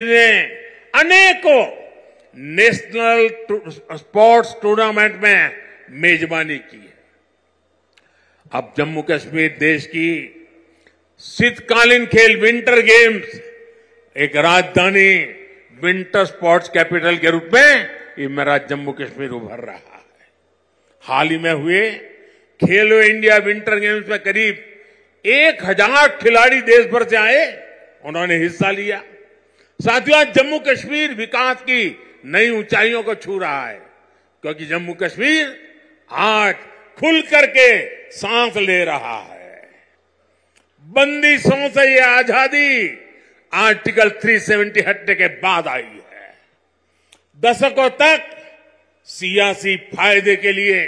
ने अनेकों national sports tournament में मेजबानी की है। अब जम्मू कश्मीर देश की शीतकालीन खेल विंटर गेम्स एक राजधानी विंटर स्पोर्ट्स कैपिटल के रूप में ये मेरा जम्मू कश्मीर उभर रहा है। हाल ही में हुए खेलो इंडिया विंटर गेम्स में करीब 1000 खिलाड़ी देश भर से आए, उन्होंने हिस्सा लिया। साथियों, आज जम्मू कश्मीर विकास की नई ऊंचाइयों को छू रहा है, क्योंकि जम्मू कश्मीर आज खुल करके सांस ले रहा है। बंदिशों से ये आजादी आर्टिकल 370 हटने के बाद आई है। दशकों तक सियासी फायदे के लिए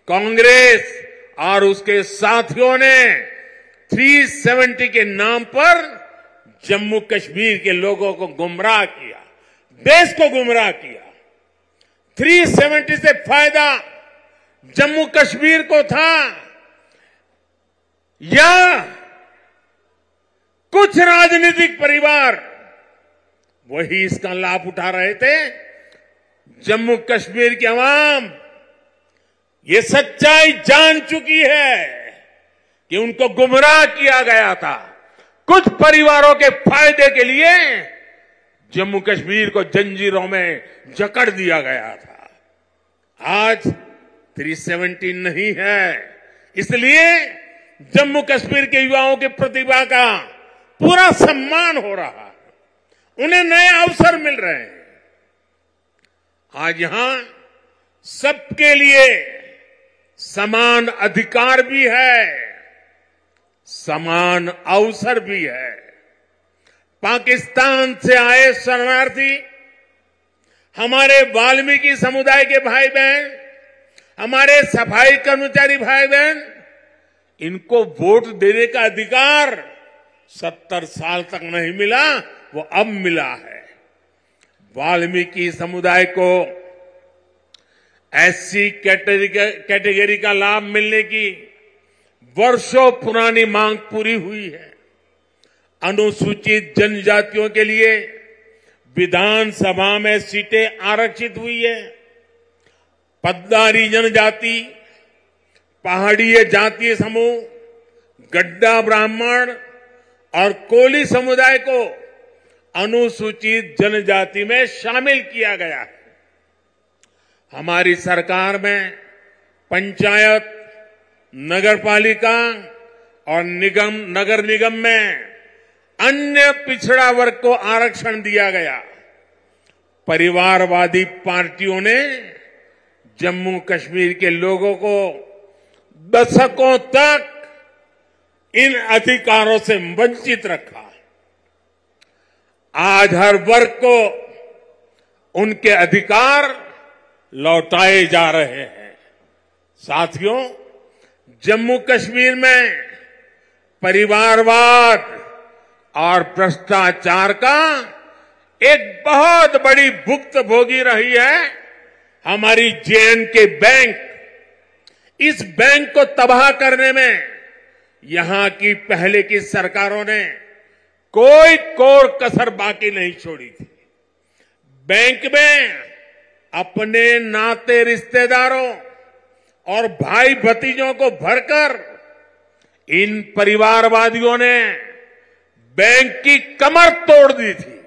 कांग्रेस और उसके साथियों ने 370 के नाम पर जम्मू कश्मीर के लोगों को गुमराह किया, देश को गुमराह किया। 370 से फायदा जम्मू कश्मीर को था या कुछ राजनीतिक परिवार वही इसका लाभ उठा रहे थे? जम्मू कश्मीर की आवाम ये सच्चाई जान चुकी है कि उनको गुमराह किया गया था। कुछ परिवारों के फायदे के लिए जम्मू कश्मीर को जंजीरों में जकड़ दिया गया था। आज 370 नहीं है, इसलिए जम्मू कश्मीर के युवाओं की प्रतिभा का पूरा सम्मान हो रहा है, उन्हें नए अवसर मिल रहे हैं। आज यहां सबके लिए समान अधिकार भी है, समान अवसर भी है। पाकिस्तान से आए शरणार्थी, हमारे वाल्मीकि समुदाय के भाई बहन, हमारे सफाई कर्मचारी भाई बहन, इनको वोट देने का अधिकार 70 साल तक नहीं मिला, वो अब मिला है। वाल्मीकि समुदाय को एससी कैटेगरी का लाभ मिलने की वर्षों पुरानी मांग पूरी हुई है। अनुसूचित जनजातियों के लिए विधानसभा में सीटें आरक्षित हुई है। पद्दारी जनजाति, पहाड़ीय जातीय समूह, गड्ढा ब्राह्मण और कोली समुदाय को अनुसूचित जनजाति में शामिल किया गया है। हमारी सरकार में पंचायत, नगरपालिका और नगर निगम में अन्य पिछड़ा वर्ग को आरक्षण दिया गया। परिवारवादी पार्टियों ने जम्मू कश्मीर के लोगों को दशकों तक इन अधिकारों से वंचित रखा। आज हर वर्ग को उनके अधिकार लौटाए जा रहे हैं। साथियों, जम्मू कश्मीर में परिवारवाद और भ्रष्टाचार का एक बहुत बड़ी भुक्तभोगी रही है हमारी जे.एंड.के बैंक। इस बैंक को तबाह करने में यहां की पहले की सरकारों ने कोई कोर कसर बाकी नहीं छोड़ी थी। बैंक में अपने नाते रिश्तेदारों और भाई भतीजों को भरकर इन परिवारवादियों ने बैंक की कमर तोड़ दी थी।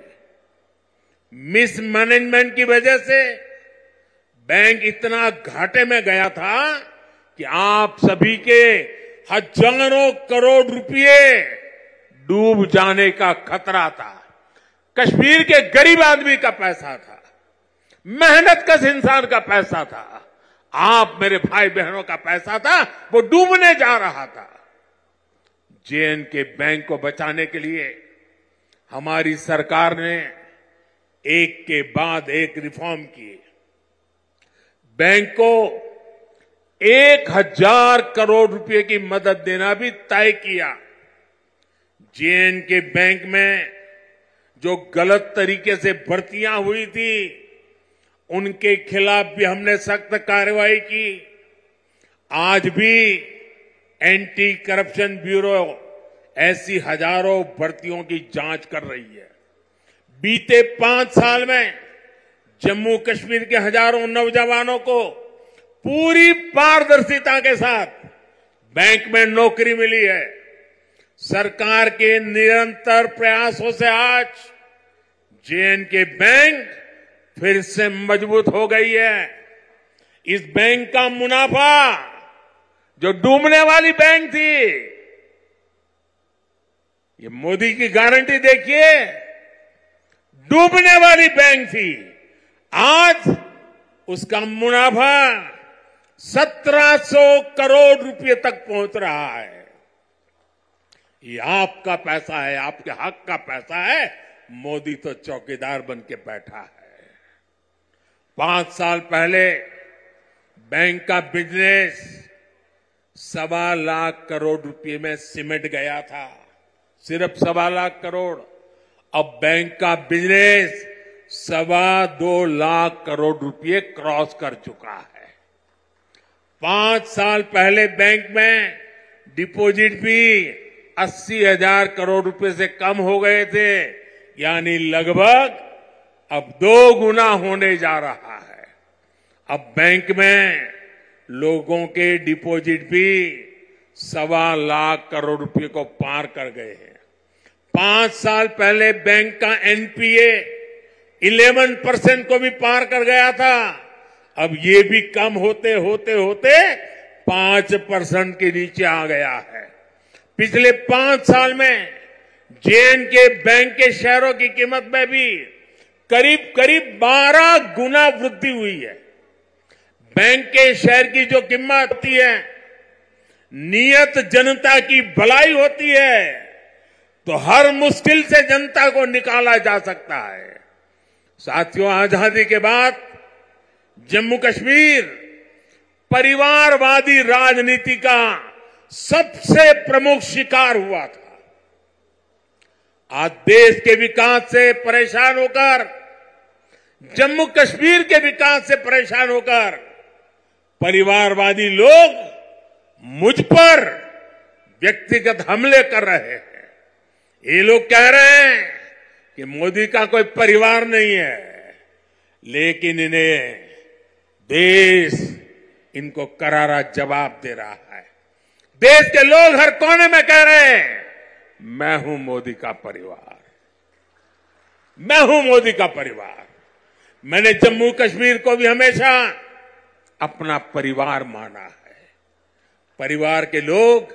मिसमैनेजमेंट की वजह से बैंक इतना घाटे में गया था कि आप सभी के हजारों करोड़ रुपए डूब जाने का खतरा था। कश्मीर के गरीब आदमी का पैसा था, मेहनतकश इंसान का पैसा था, आप मेरे भाई बहनों का पैसा था, वो डूबने जा रहा था। जे.एंड.के बैंक को बचाने के लिए हमारी सरकार ने एक के बाद एक रिफॉर्म किए। बैंक को 1000 करोड़ रुपए की मदद देना भी तय किया। जे.एंड.के बैंक में जो गलत तरीके से भर्तियां हुई थी, उनके खिलाफ भी हमने सख्त कार्रवाई की। आज भी एंटी करप्शन ब्यूरो ऐसी हजारों भर्तियों की जांच कर रही है। बीते 5 साल में जम्मू कश्मीर के हजारों नौजवानों को पूरी पारदर्शिता के साथ बैंक में नौकरी मिली है। सरकार के निरंतर प्रयासों से आज J&K बैंक फिर से मजबूत हो गई है। इस बैंक का मुनाफा, जो डूबने वाली बैंक थी, ये मोदी की गारंटी देखिए, डूबने वाली बैंक थी, आज उसका मुनाफा 1700 करोड़ रुपए तक पहुंच रहा है। ये आपका पैसा है, आपके हक का पैसा है। मोदी तो चौकीदार बन के बैठा है। 5 साल पहले बैंक का बिजनेस 1.25 लाख करोड़ रुपए में सिमट गया था, सिर्फ 1.25 लाख करोड़। अब बैंक का बिजनेस 2.25 लाख करोड़ रुपए क्रॉस कर चुका है। 5 साल पहले बैंक में डिपॉजिट भी 80,000 करोड़ रुपए से कम हो गए थे, यानी लगभग अब 2 गुना होने जा रहा है। अब बैंक में लोगों के डिपॉजिट भी 1.25 लाख करोड़ रुपए को पार कर गए हैं। 5 साल पहले बैंक का एनपीए 11% को भी पार कर गया था। अब ये भी कम होते होते होते 5% के नीचे आ गया है। पिछले 5 साल में J&K बैंक के शेयरों की कीमत में भी करीब करीब 12 गुना वृद्धि हुई है। बैंक के शेयर की जो कीमत होती है, नियत जनता की भलाई होती है, तो हर मुश्किल से जनता को निकाला जा सकता है। साथियों, आजादी के बाद जम्मू कश्मीर परिवारवादी राजनीति का सबसे प्रमुख शिकार हुआ था। आज देश के विकास से परेशान होकर, जम्मू कश्मीर के विकास से परेशान होकर परिवारवादी लोग मुझ पर व्यक्तिगत हमले कर रहे हैं। ये लोग कह रहे हैं कि मोदी का कोई परिवार नहीं है, लेकिन इन्हें देश इनको करारा जवाब दे रहा है। देश के लोग हर कोने में कह रहे हैं, मैं हूं मोदी का परिवार, मैं हूं मोदी का परिवार। मैंने जम्मू कश्मीर को भी हमेशा अपना परिवार माना है। परिवार के लोग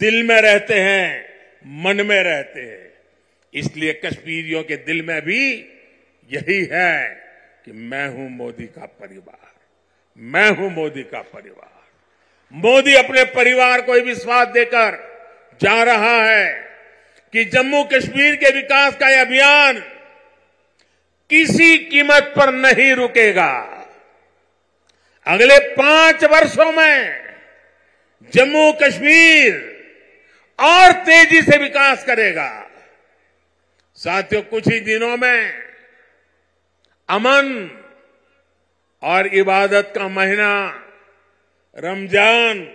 दिल में रहते हैं, मन में रहते हैं। इसलिए कश्मीरियों के दिल में भी यही है कि मैं हूं मोदी का परिवार, मैं हूं मोदी का परिवार। मोदी अपने परिवार को विश्वास देकर जा रहा है कि जम्मू कश्मीर के विकास का यह अभियान किसी कीमत पर नहीं रुकेगा। अगले 5 वर्षों में जम्मू कश्मीर और तेजी से विकास करेगा। साथियों, कुछ ही दिनों में अमन और इबादत का महीना रमजान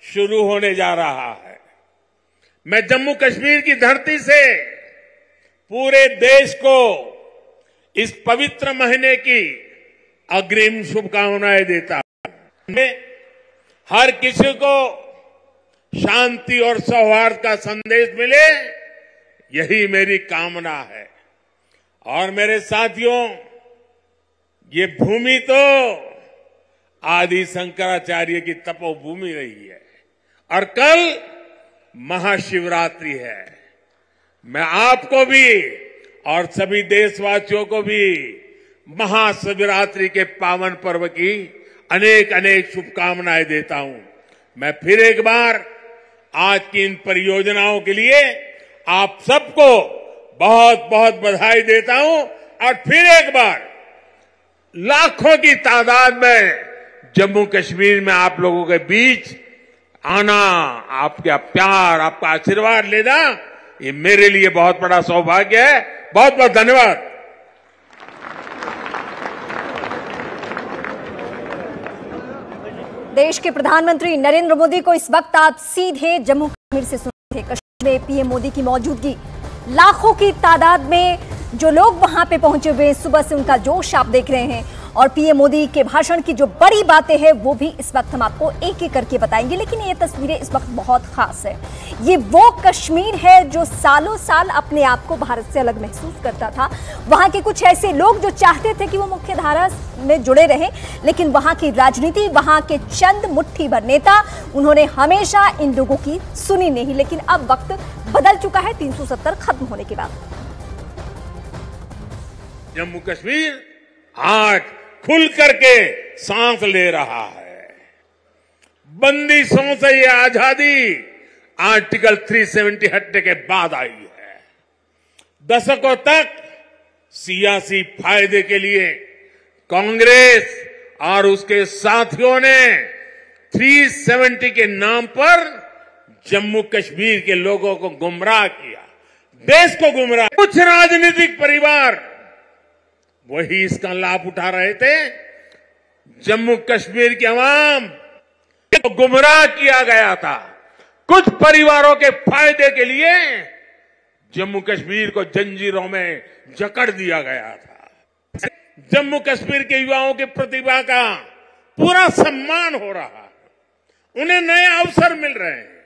शुरू होने जा रहा है। मैं जम्मू कश्मीर की धरती से पूरे देश को इस पवित्र महीने की अग्रिम शुभकामनाएं देता हूं। हर किसी को शांति और सौहार्द का संदेश मिले, यही मेरी कामना है। और मेरे साथियों, ये भूमि तो आदि शंकराचार्य की तपोभूमि रही है और कल महाशिवरात्रि है। मैं आपको भी और सभी देशवासियों को भी महाशिवरात्रि के पावन पर्व की अनेक अनेक शुभकामनाएं देता हूं। मैं फिर एक बार आज की इन परियोजनाओं के लिए आप सबको बहुत बहुत बधाई देता हूं और फिर एक बार लाखों की तादाद में जम्मू कश्मीर में आप लोगों के बीच आना, आपका प्यार, आपका आशीर्वाद लेना, ये मेरे लिए बहुत बड़ा सौभाग्य है। बहुत बहुत धन्यवाद। देश के प्रधानमंत्री नरेंद्र मोदी को इस वक्त आप सीधे जम्मू कश्मीर से सुन रहे थे। कश्मीर में पीएम मोदी की मौजूदगी, लाखों की तादाद में जो लोग वहां पे पहुंचे हुए हैं, सुबह से उनका जोश आप देख रहे हैं और पीएम मोदी के भाषण की जो बड़ी बातें हैं वो भी इस वक्त हम आपको एक एक करके बताएंगे। लेकिन ये तस्वीरें इस वक्त बहुत खास है। ये वो कश्मीर है जो सालों साल अपने आप को भारत से अलग महसूस करता था। वहां के कुछ ऐसे लोग जो चाहते थे कि वो मुख्य धारा में जुड़े रहें, लेकिन वहां की राजनीति, वहां के चंद मुट्ठी भर नेता, उन्होंने हमेशा इन लोगों की सुनी नहीं। लेकिन अब वक्त बदल चुका है 370 खत्म होने के बाद। जम्मू कश्मीर आज खुल करके सांस ले रहा है। बंदिशों से ये आजादी आर्टिकल 370 हटने के बाद आई है। दशकों तक सियासी फायदे के लिए कांग्रेस और उसके साथियों ने 370 के नाम पर जम्मू कश्मीर के लोगों को गुमराह किया, देश को गुमराह। कुछ राजनीतिक परिवार वही इसका लाभ उठा रहे थे। जम्मू कश्मीर की आवाम को गुमराह किया गया था। कुछ परिवारों के फायदे के लिए जम्मू कश्मीर को जंजीरों में जकड़ दिया गया था। जम्मू कश्मीर के युवाओं की प्रतिभा का पूरा सम्मान हो रहा है, उन्हें नए अवसर मिल रहे हैं।